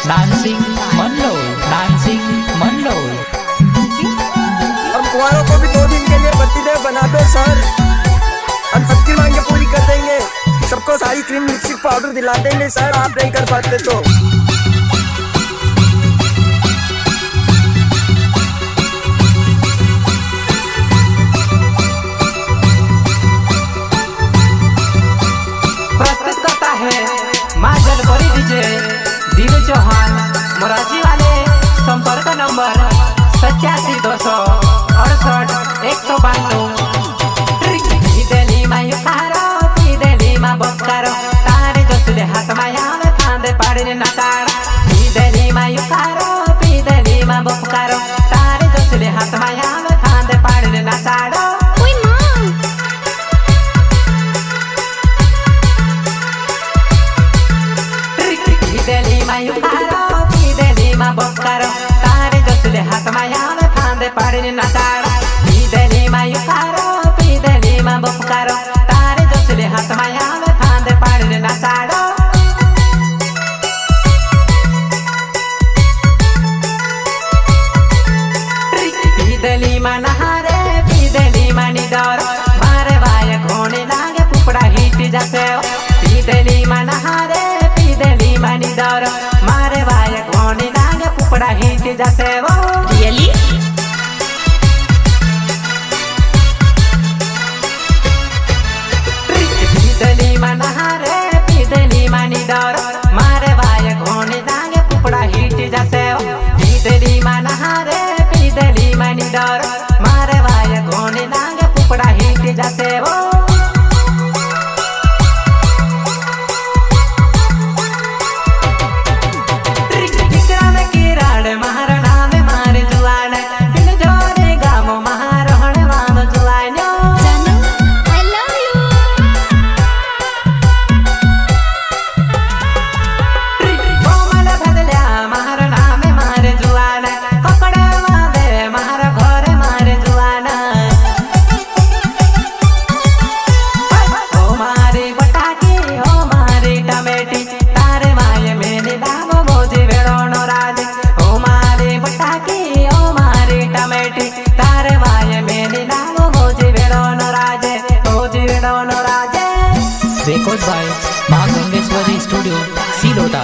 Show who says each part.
Speaker 1: Dancing मनलोय, dancing मनलोय।
Speaker 2: हम कुंवारों को भी 2 दिन के लिए पतिदेव बना दो सर। हम सबकी मांगे पूरी कर देंगे, सबको सारी क्रीम लिपस्टिक पाउडर दिला देंगे सर, आप नहीं कर पाते तो।
Speaker 3: प्रस्तुत करता है माजल बड़ी डीजे दिल चौहान मोराजी वाले। संपर्क नंबर 87-268-192। दिली मायू कारो दिली मा बक्कारो तारे जसले हात माया थांदे पाडे नाचार। दिली मायू कारो दिली मा बक्कारो तारे जसले हात माया थांदे पाडे नाचार। दिली मायू कारो दिली मा बक्कारो तारे जसले हात माया थांदे पाडे नाचार। दिली मायू कारो दिली मा बक्कारो तारे जसले हात माया थांदे पाडे नाचार। दिली मा नहारे दिली मा निदर मारे बाय घोणे लागे पुपड़ा हिट जसे। दिली मा नहारे दिली मा निदर मारे बाय घोणे लागे पुपड़ा हिट जसे। वो
Speaker 4: रियली
Speaker 3: दिली मा नहारे दिली मा निदर मारे बाय घोणे लागे पुपड़ा हिट जसे। दिली मा नहारे दिली मा निदर मारे बाय घोणे लागे पुपड़ा हिट जसे। वो
Speaker 1: Record by माँ गंगेश्वरी स्टूडियो, सिलोटा।